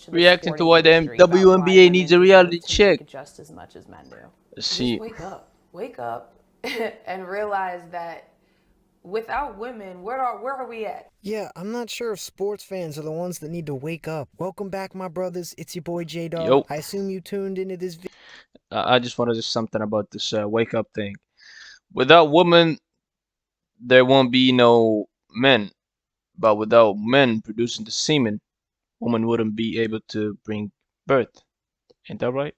to the reacting to sporting why the industry about why WNBA needs women a reality deserve to check. make just as much as men do. Let's Just see. wake up, and realize that without women, where are we at? Yeah, I'm not sure if sports fans are the ones that need to wake up. Welcome back, my brothers. It's your boy J-Dog. Yo. I assume you tuned into this video. I just wanted to say something about this wake up thing. Without women, there won't be no men. But without men producing the semen, women wouldn't be able to bring birth. Ain't that right?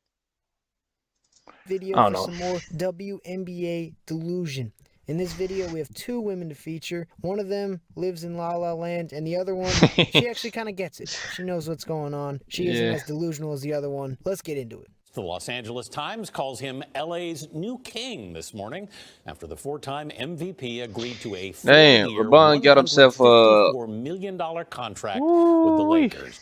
Video I for don't know. some more WNBA Delusion. In this video, we have two women to feature. One of them lives in La La Land, and the other one, she actually kind of gets it. She knows what's going on. She isn't Yeah. as delusional as the other one. Let's get into it. The Los Angeles Times calls him LA's new king this morning after the four-time MVP agreed to a Damn, four-year, LeBron got himself $154 million contract with the Lakers.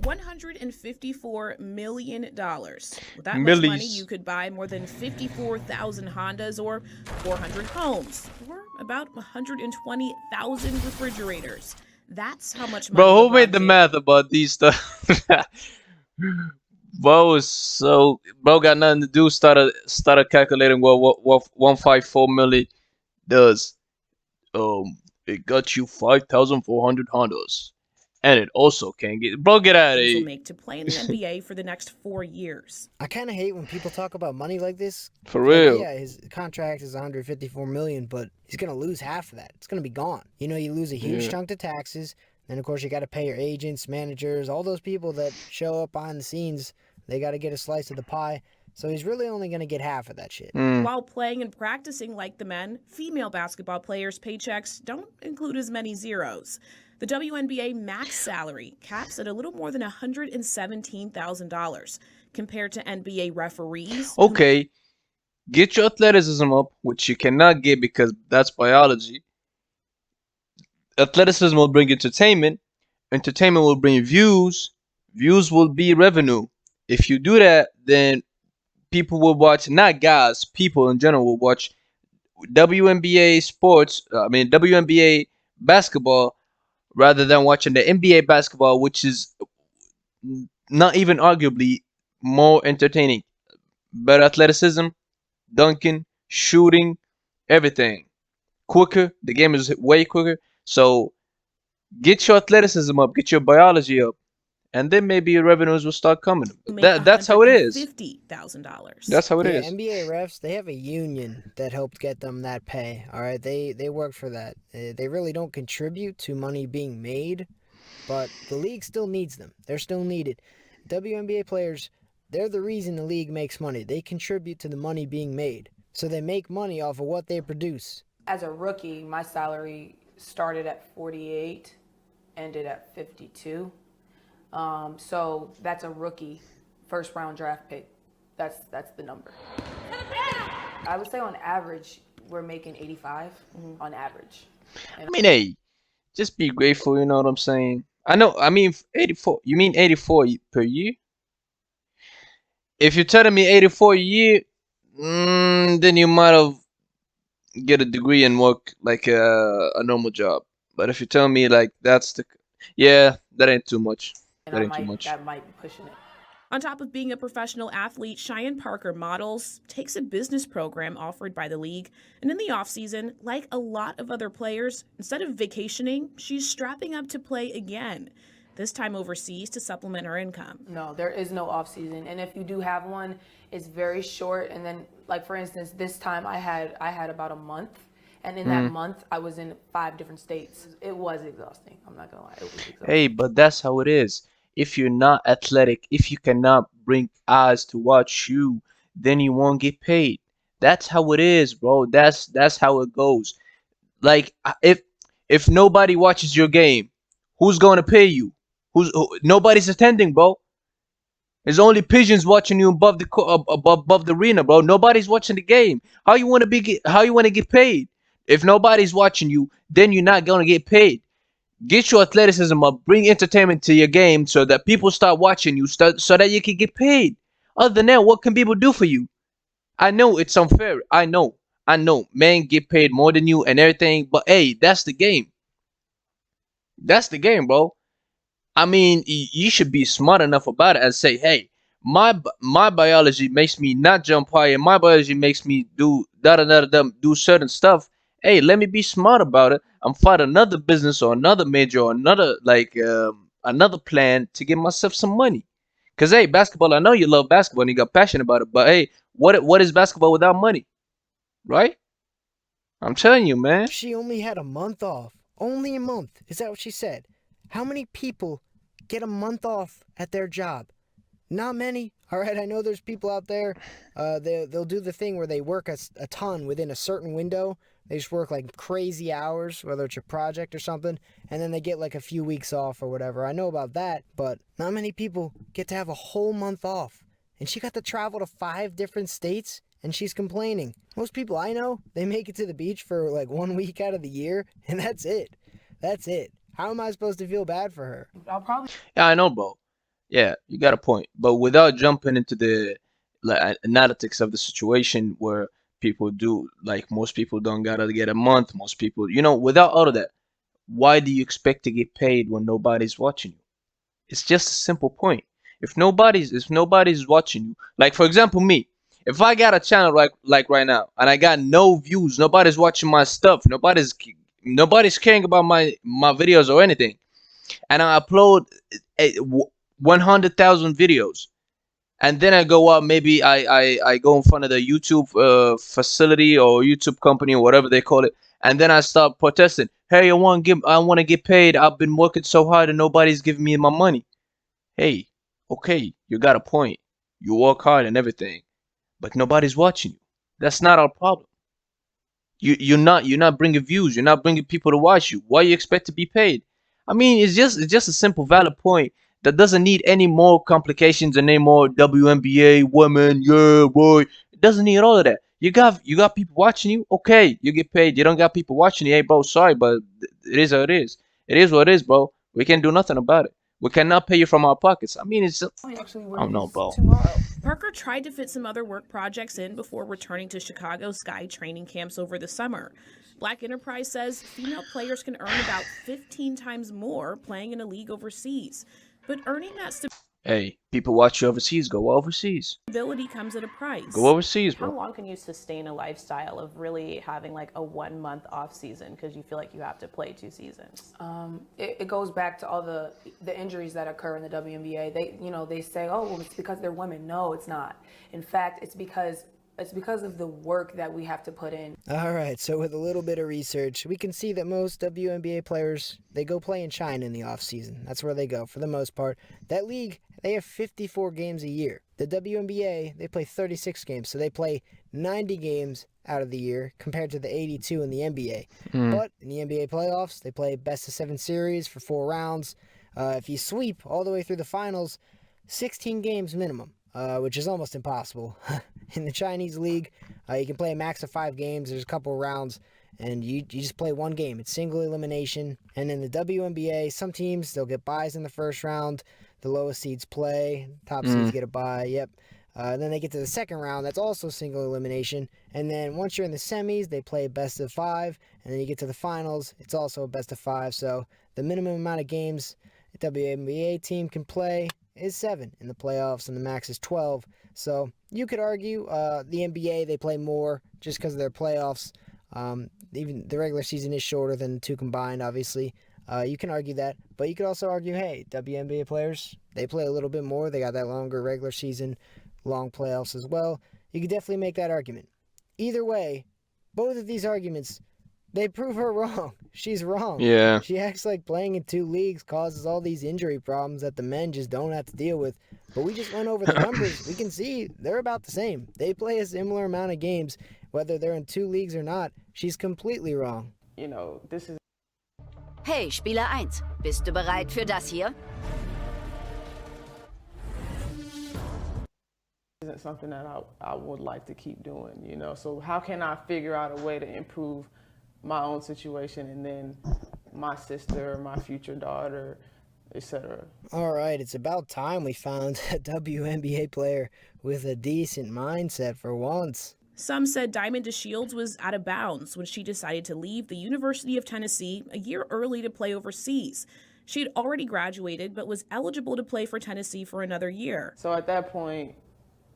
$154 million. With that much Millies. money, you could buy more than 54,000 Hondas or 400 homes or about 120,000 refrigerators. That's how much money. Bro, who LeBron made the did. math about these stuff? Bro got nothing to do. Started calculating what 154 million does. It got you 5,400 Hondas, and it also can get. Bro, get out of Will here. make to play in the NBA for the next 4 years. I kind of hate when people talk about money like this. For real. Yeah, his contract is 154 million, but he's gonna lose half of that. It's gonna be gone. You know, you lose a huge chunk to taxes. Then of course you got to pay your agents, managers, all those people that show up behind the scenes. They got to get a slice of the pie. So he's really only gonna get half of that shit. While playing and practicing like the men, female basketball players' paychecks don't include as many zeros. The WNBA max salary caps at a little more than $117,000 compared to NBA referees. Okay, get your athleticism up, which you cannot get because that's biology. Athleticism will bring entertainment. Entertainment will bring views. Views will be revenue. If you do that, then people will watch, not guys, people in general will watch WNBA sports, WNBA basketball rather than watching the NBA basketball, which is not even arguably more entertaining. Better athleticism, dunking, shooting, everything. Quicker. The game is way quicker. So get your athleticism up, get your biology up, and then maybe your revenues will start coming. That's how it is. $50,000. That's how it is. NBA refs, they have a union that helped get them that pay. All right, they work for that. They really don't contribute to money being made, but the league still needs them. They're still needed. WNBA players, they're the reason the league makes money. They contribute to the money being made. So they make money off of what they produce. As a rookie, my salary started at 48, ended at 52. So that's a rookie first round draft pick. That's the number. I would say on average, we're making 85 on average. I mean, hey, just be grateful, you know what I'm saying? I know, I mean, 84. You mean 84 per year? If you're telling me 84 a year, then you might have get a degree and work like a normal job. But if you're telling me like that's the, yeah, that ain't too much. That ain't too much. That might be pushing it. On top of being a professional athlete, Cheyenne Parker Models takes a business program offered by the league. And in the offseason, like a lot of other players, instead of vacationing, she's strapping up to play again, this time overseas to supplement her income. No, there is no off season. And if you do have one, it's very short. And then, like, for instance, this time I had about a month. And in that month, I was in 5 different states. It was exhausting. I'm not going to lie. It was exhausting. Hey, but that's how it is. If you're not athletic, if you cannot bring eyes to watch you, then you won't get paid. That's how it is, bro. That's how it goes. Like if nobody watches your game, who's going to pay you? Nobody's attending, bro. There's only pigeons watching you above above the arena, bro. Nobody's watching the game. How you want to get paid? If nobody's watching you, then you're not going to get paid. Get your athleticism up, bring entertainment to your game so that people start watching you, so that you can get paid. Other than that, what can people do for you? I know it's unfair. I know. Men get paid more than you and everything, but hey, that's the game. That's the game, bro. I mean, you should be smart enough about it and say, hey, my biology makes me not jump high, and my biology makes me do da da da da do certain stuff. Hey, let me be smart about it. I'm find another business or another major or another another plan to get myself some money. Cause hey, basketball. I know you love basketball and you got passion about it, but hey, what is basketball without money, right? I'm telling you, man. She only had a month off. Only a month. Is that what she said? How many people get a month off at their job? Not many. All right, I know there's people out there. They'll do the thing where they work a ton within a certain window. They just work like crazy hours, whether it's a project or something, and then they get like a few weeks off or whatever. I know about that, but not many people get to have a whole month off. And she got to travel to 5 different states, and she's complaining. Most people I know, they make it to the beach for like 1 week out of the year, and that's it. That's it. How am I supposed to feel bad for her? I'll probably Yeah, I know, bro. Yeah, you got a point. But without jumping into the analytics of the situation where people do, like most people don't gotta get a month, most people, without all of that, why do you expect to get paid when nobody's watching you? It's just a simple point. If nobody's watching you, like for example me, if I got a channel like right now and I got no views, nobody's watching my stuff, nobody's caring about my videos or anything, and I upload 100,000 videos, and then I go out, maybe I go in front of the YouTube facility or YouTube company or whatever they call it, and then I start protesting. Hey, I want to get paid. I've been working so hard and nobody's giving me my money. Hey, okay, you got a point. You work hard and everything, but nobody's watching you. That's not our problem. You're not bringing views. You're not bringing people to watch you. Why you expect to be paid? I mean, it's just a simple valid point that doesn't need any more complications and any more WNBA women. Yeah, boy, it doesn't need all of that. You got people watching you. Okay, you get paid. You don't got people watching you. Hey, bro, sorry, but it is how it is. It is what it is, bro. We can do nothing about it. We cannot pay you from our pockets. I mean, it's actually I don't know, work bro. tomorrow. Parker tried to fit some other work projects in before returning to Chicago Sky training camps over the summer. Black Enterprise says female players can earn about 15 times more playing in a league overseas. But earning that Hey, people watch you overseas. Go overseas. stability comes at a price. Go overseas, How bro. long can you sustain a lifestyle of really having like a 1 month off season because you feel like you have to play 2 seasons? It goes back to all the injuries that occur in the WNBA. They say, oh, well, it's because they're women. No, it's not. In fact, it's because of the work that we have to put in. All right, so with a little bit of research, we can see that most WNBA players, they go play in China in the off-season. That's where they go for the most part. That league, they have 54 games a year. The WNBA, they play 36 games, so they play 90 games out of the year compared to the 82 in the NBA. But in the NBA playoffs, they play best-of-7 series for 4 rounds. If you sweep all the way through the finals, 16 games minimum, which is almost impossible. In the Chinese league, you can play a max of 5 games. There's a couple rounds, and you just play one game. It's single elimination. And in the WNBA, some teams, they'll get buys in the first round. The lowest seeds play. Top seeds get a bye. Yep. Then they get to the second round. That's also single elimination. And then once you're in the semis, they play best of 5. And then you get to the finals. It's also a best of 5. So the minimum amount of games a WNBA team can play is 7 in the playoffs, and the max is 12. So you could argue the NBA, they play more just because of their playoffs. Even the regular season is shorter than the 2 combined, obviously. You can argue that, but you could also argue, hey, WNBA players, they play a little bit more. They got that longer regular season, long playoffs as well. You could definitely make that argument. Either way, both of these arguments, they prove her wrong. She's wrong. Yeah. She acts like playing in 2 leagues causes all these injury problems that the men just don't have to deal with. But we just went over the numbers. We can see they're about the same. They play a similar amount of games, whether they're in 2 leagues or not. She's completely wrong. This is Hey, Spieler 1, bist du bereit für das hier? isn't something that I would like to keep doing, So how can I figure out a way to improve my own situation and then my sister, my future daughter, etc. All right, it's about time we found a WNBA player with a decent mindset for once. Some said Diamond DeShields was out of bounds when she decided to leave the University of Tennessee a year early to play overseas. She had already graduated but was eligible to play for Tennessee for another year. So at that point,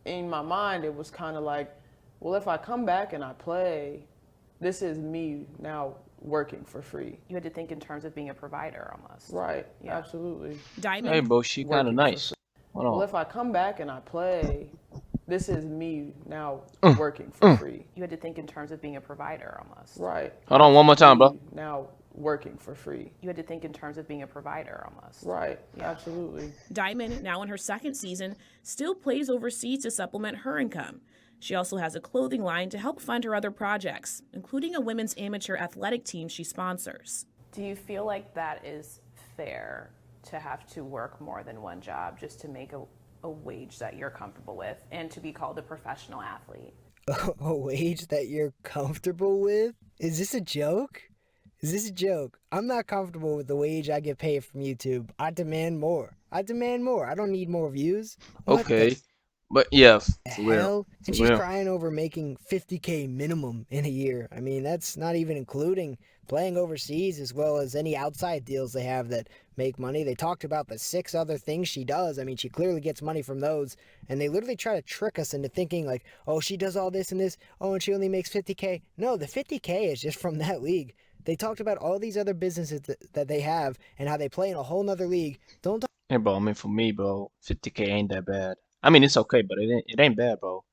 in my mind, it was kind of like, well, if I come back and I play, this is me now working for free. You had to think in terms of being a provider almost. Right, absolutely. Diamond. Hey, bro, she kind of Working for nice. free. Hold on. Well, if I come back and I play, this is me now working for free. You had to think in terms of being a provider almost. Right. Hold on one more time, bro. Now working for free. You had to think in terms of being a provider almost. Right, absolutely. Diamond, now in her second season, still plays overseas to supplement her income. She also has a clothing line to help fund her other projects, including a women's amateur athletic team she sponsors. Do you feel like that is fair to have to work more than one job just to make a wage that you're comfortable with and to be called a professional athlete? A wage that you're comfortable with? Is this a joke? Is this a joke? I'm not comfortable with the wage I get paid from YouTube. I demand more. I don't need more views. What Okay. the But yeah, for hell? real. And For she's real. crying over making $50K minimum in a year. I mean, that's not even including playing overseas as well as any outside deals they have that make money. They talked about the 6 other things she does. I mean, she clearly gets money from those. And they literally try to trick us into thinking like, oh, she does all this and this. Oh, and she only makes $50K. No, the $50K is just from that league. They talked about all these other businesses that they have and how they play in a whole nother league. Don't talk Hey, bro, I mean, for me, bro, 50K ain't that bad. I mean, it's okay, but it ain't bad, bro.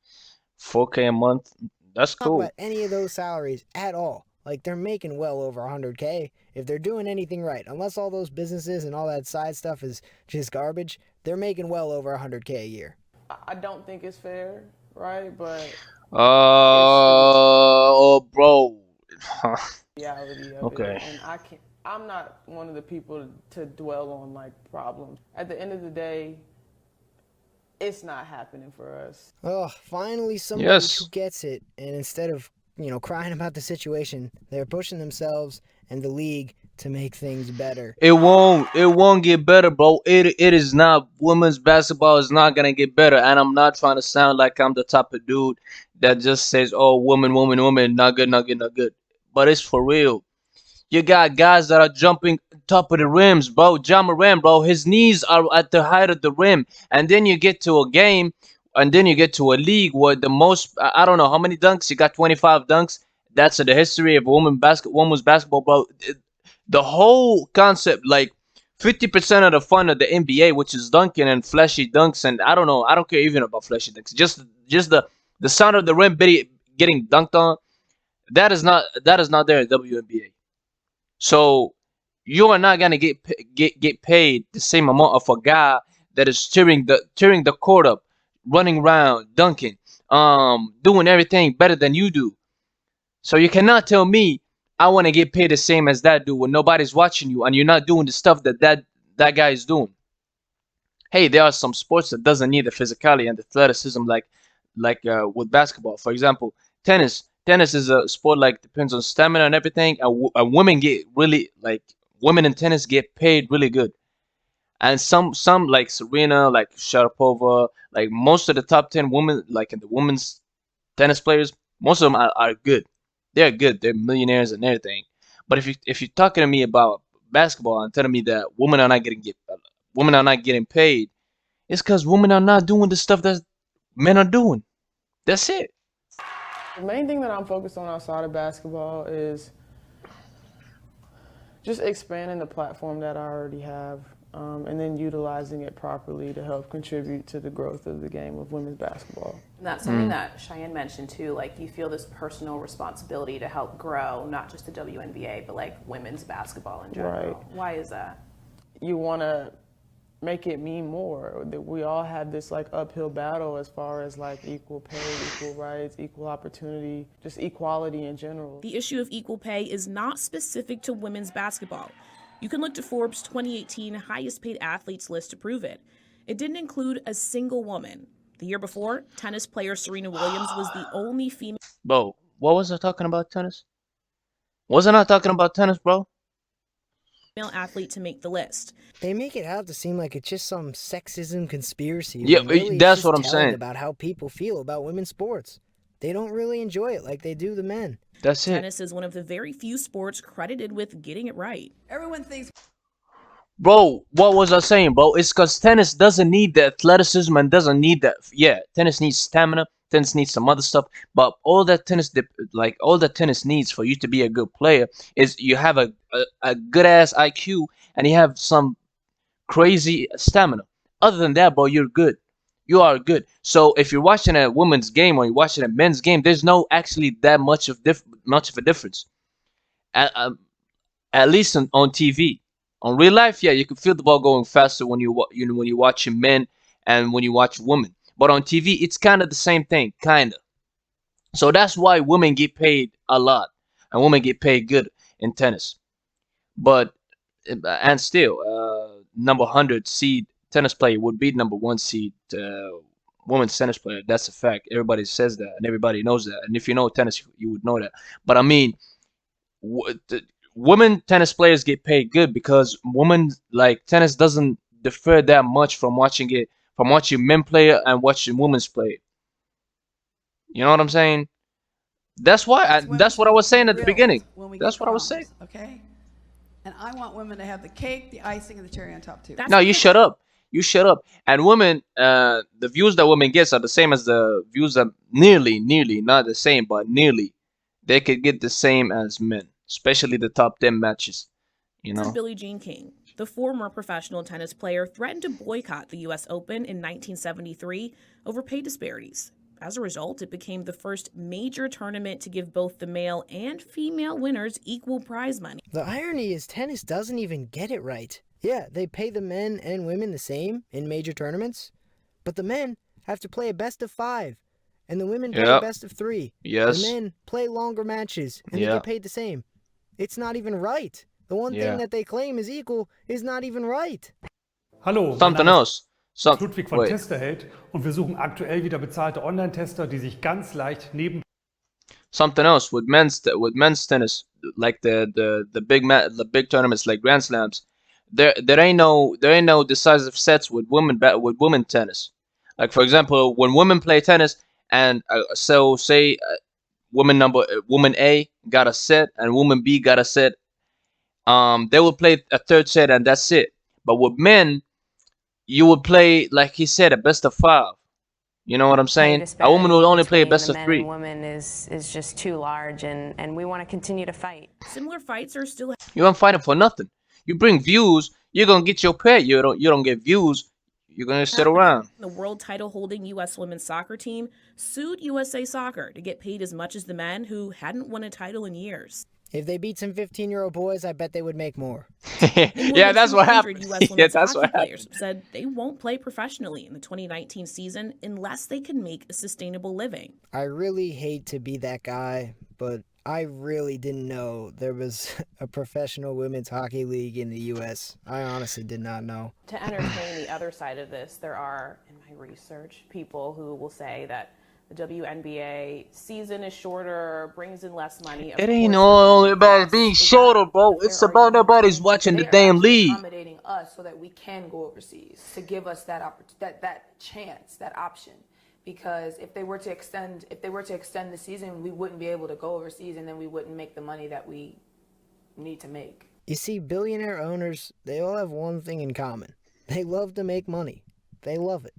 4K a month, that's cool. about any of those salaries at all. Like, they're making well over 100K if they're doing anything right. Unless all those businesses and all that side stuff is just garbage, they're making well over 100K a year. I don't think it's fair, right? But Oh, bro. reality of Okay. it. And I'm not one of the people to dwell on like problems. At the end of the day, it's not happening for us. Oh, finally somebody Yes. who gets it. And instead of, crying about the situation, they're pushing themselves and the league to make things better. It won't get better, bro. It is not. Women's basketball is not gonna get better. And I'm not trying to sound like I'm the type of dude that just says, oh, woman, not good, not good, not good. But it's for real. You got guys that are jumping top of the rims, bro. Ja Morant, bro, his knees are at the height of the rim. And then you get to a game, and then you get to a league where the most, I don't know how many dunks, you got 25 dunks. That's the history of women's basketball, bro. The whole concept, like 50% of the fun of the NBA, which is dunking and flashy dunks, and I don't care even about flashy dunks. Just the sound of the rim getting dunked on. That is not there in WNBA. So you are not gonna get paid the same amount of a guy that is tearing the court up, running around, dunking, doing everything better than you do. So you cannot tell me I want to get paid the same as that dude when nobody's watching you and you're not doing the stuff that guy is doing. Hey, there are some sports that doesn't need the physicality and the athleticism like with basketball. For example, tennis. Tennis is a sport like depends on stamina and everything, and women get really women in tennis get paid really good, and some like Serena, like Sharapova, like most of the top 10 women, like in the women's tennis players, most of them are good. They're good. They're millionaires and everything. But if you're talking to me about basketball and telling me that women are not getting paid, it's because women are not doing the stuff that men are doing. That's it. The main thing that I'm focused on outside of basketball is just expanding the platform that I already have, and then utilizing it properly to help contribute to the growth of the game of women's basketball. And that's something that Cheyenne mentioned too, like you feel this personal responsibility to help grow not just the WNBA, but like women's basketball in general. Right. Why is that? You want to make it mean more. That we all have this like uphill battle as far as like equal pay, equal rights, equal opportunity, just equality in general. The issue of equal pay is not specific to women's basketball. You can look to Forbes' 2018 highest paid athletes list to prove it. It didn't include a single woman. The year before, tennis player Serena Williams was the only female Bro, what was I talking about tennis? Wasn't I talking about tennis, bro? athlete to make the list. They make it out to seem like it's just some sexism conspiracy. Yeah, when really it's that's just what I'm telling saying. about how people feel about women's sports. They don't really enjoy it like they do the men. That's it. Tennis is one of the very few sports credited with getting it right. Everyone thinks Bro, what was I saying, bro? It's because tennis doesn't need the athleticism and doesn't need that. Yeah, tennis needs stamina. Tennis needs some other stuff, but all that tennis needs for you to be a good player is you have a good ass IQ and you have some crazy stamina. Other than that, bro, you're good. You are good. So if you're watching a women's game or you're watching a men's game, there's no actually that much of a difference. At, at least on TV. On real life, yeah, you can feel the ball going faster when when you watch men and when you watch women. But on TV, it's kind of the same thing, kind of. So that's why women get paid a lot and women get paid good in tennis. But and still, number 100 seed tennis player would beat number 1 seed women's tennis player. That's a fact. Everybody says that, and everybody knows that. And if you know tennis, you would know that. But I mean, women tennis players get paid good because women like tennis doesn't differ that much from watching men play and watching women's play. You know what I'm saying? That's what I was saying at the beginning. That's what I was saying. Okay? And I want women to have the cake, the icing, and the cherry on top too. That's No, you because shut up. You shut up. And women, the views that women get are the same as the views that nearly, not the same, but nearly, they could get the same as men, especially the top 10 matches. You know? Billie Jean King, the former professional tennis player, threatened to boycott the U.S. Open in 1973 over pay disparities. As a result, it became the first major tournament to give both the male and female winners equal prize money. The irony is tennis doesn't even get it right. Yeah, they pay the men and women the same in major tournaments, but the men have to play a best of 5, and the women play a Yep. best of 3. Yes. The men play longer matches, and they Yeah. get paid the same. It's not even right. The one Yeah. thing that they claim is equal is not even right. Hallo, mein Something Name else. ist Some, Ludwig von wait. Testerheld und wir suchen aktuell wieder bezahlte Online-Tester, die sich ganz leicht neben Something else with men's tennis, like the big tournaments like Grand Slams. There ain't no decisive sets with women tennis. Like for example, when women play tennis, and so say woman A got a set and woman B got a set. They will play a third set and that's it. But with men, you would play like he said a best of 5. You know what I'm saying? A woman will only play a best of 3. Women is just too large, and we want to continue to fight. Similar fights are still You ain't fighting for nothing. You bring views, you're gonna get your pay. You don't get views, you're gonna sit happening. around. The world title holding U.S. women's soccer team sued USA Soccer to get paid as much as the men who hadn't won a title in years. If they beat some 15-year-old boys, I bet they would make more. And more Yeah, than that's what 200 happened. US Yeah, women's that's hockey what players happened. said they won't play professionally in the 2019 season unless they can make a sustainable living. I really hate to be that guy, but I really didn't know there was a professional women's hockey league in the U.S. I honestly did not know. To entertain the other side of this, there are, in my research, people who will say that the WNBA season is shorter, brings in less money. It ain't all about being shorter, bro. It's about nobody's watching the damn league. Accommodating us so that we can go overseas, to give us that chance, that option. Because if they were to extend the season, we wouldn't be able to go overseas, and then we wouldn't make the money that we need to make. You see, billionaire owners, they all have one thing in common. They love to make money. They love it.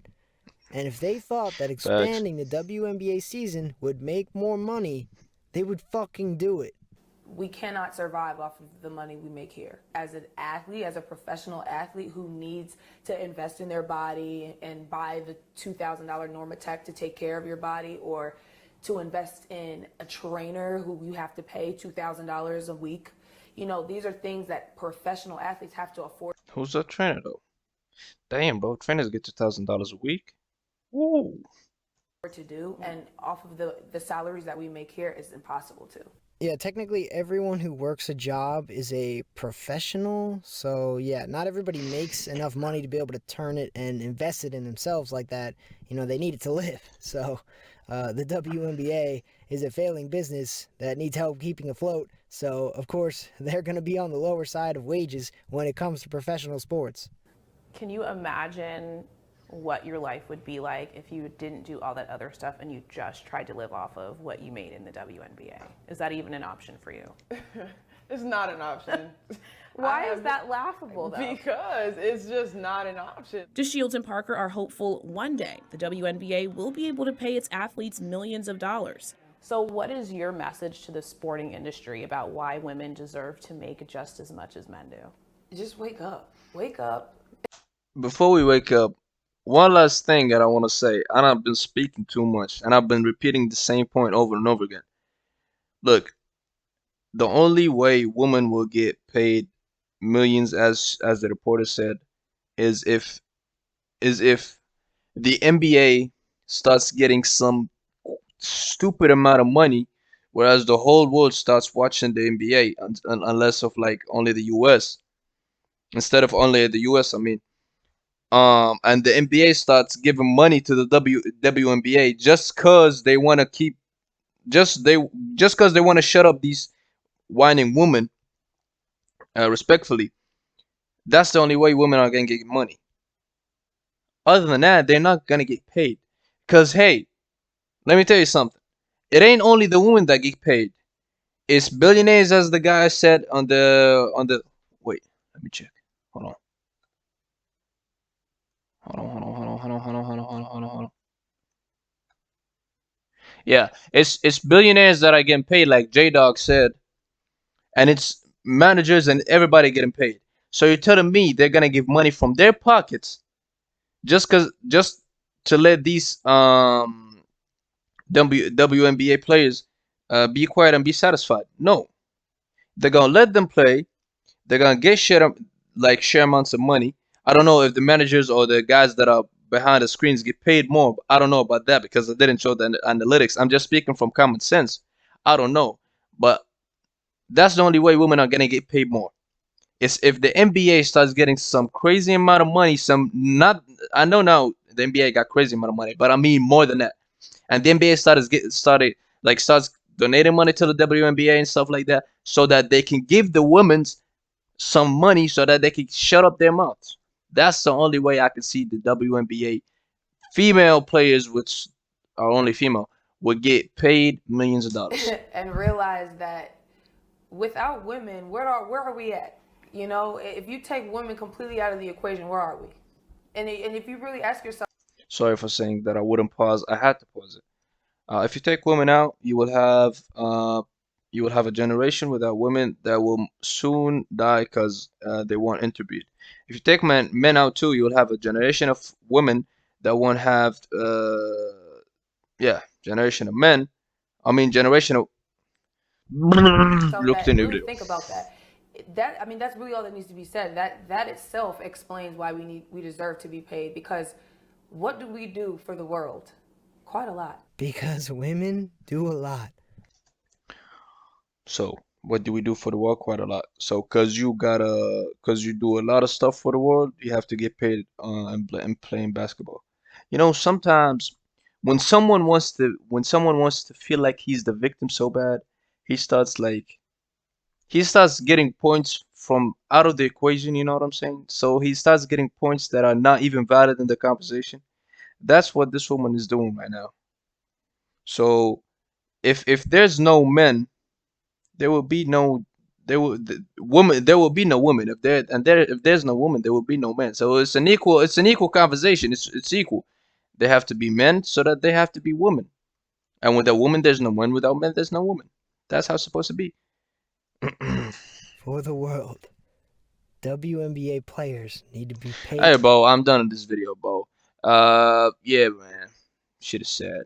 And if they thought that expanding the WNBA season would make more money, they would fucking do it. We cannot survive off of the money we make here. As an athlete, as a professional athlete who needs to invest in their body and buy the $2,000 Normatec to take care of your body, or to invest in a trainer who you have to pay $2,000 a week. You know, these are things that professional athletes have to afford. Who's a trainer though? Damn, bro, trainers get $2,000 a week. Ooh. To do, and off of the salaries that we make here, is impossible to. Yeah, technically everyone who works a job is a professional, so yeah, not everybody makes enough money to be able to turn it and invest it in themselves like that. You know, they need it to live. So the WNBA is a failing business that needs help keeping afloat, so of course they're going to be on the lower side of wages when it comes to professional sports. Can you imagine what your life would be like if you didn't do all that other stuff and you just tried to live off of what you made in the WNBA? Is that even an option for you? It's not an option. Why is that laughable, though? Because it's just not an option. DeShields and Parker are hopeful one day the WNBA will be able to pay its athletes millions of dollars. So what is your message to the sporting industry about why women deserve to make just as much as men do? Just wake up. Wake up. Before we wake up, one last thing that I want to say, and I've been speaking too much, and I've been repeating the same point over and over again. Look, the only way women will get paid millions, as the reporter said, is if the NBA starts getting some stupid amount of money, whereas the whole world starts watching the NBA, unless of like only the US, instead of only the US, I mean. And the NBA starts giving money to the WNBA just cause they want to keep just cause they want to shut up these whining women, respectfully. That's the only way women are gonna get money. Other than that, they're not gonna get paid. Cause hey, let me tell you something. It ain't only the women that get paid. It's billionaires, as the guy said on the. Wait, let me check. Hold on. Hold on. Yeah, it's billionaires that are getting paid, like J Dog said, and it's managers and everybody getting paid. So you're telling me they're gonna give money from their pockets just to let these WNBA players be quiet and be satisfied? No, they're gonna let them play. They're gonna get share amounts of money. I don't know if the managers or the guys that are behind the screens get paid more. I don't know about that because I didn't show the analytics. I'm just speaking from common sense. I don't know, but that's the only way women are gonna get paid more. It's if the NBA starts getting some crazy amount of money. I know now the NBA got crazy amount of money, but I mean more than that. And the NBA starts donating money to the WNBA and stuff like that, so that they can give the women's some money so that they can shut up their mouths. That's the only way I can see the WNBA female players, which are only female, would get paid millions of dollars. And realize that without women, where are we at? You know, if you take women completely out of the equation, where are we? And if you really ask yourself. Sorry for saying that I wouldn't pause. I had to pause it. If you take women out, you will have a generation without women that will soon die because they won't interbreed. If you take men out too, you will have a generation of women that won't have generation of men. I mean generation of Really think about that. That's really all that needs to be said. That itself explains why we deserve to be paid, because what do we do for the world? Quite a lot. Because women do a lot. So what do we do for the world? Quite a lot. So cause you do a lot of stuff for the world, you have to get paid and playing basketball. You know, sometimes when someone wants to feel like he's the victim so bad, he starts getting points from out of the equation, you know what I'm saying? So he starts getting points that are not even valid in the conversation. That's what this woman is doing right now. So if there's no men, there will be no there will be no woman. If there's no woman, there will be no men. So it's an equal conversation. It's equal. There have to be men so that they have to be women. And without women, there's no men. Without men, there's no woman. That's how it's supposed to be. For the world, WNBA players need to be paid. Hey, Bo, I'm done with this video, Bo. Yeah, man. Shit is sad.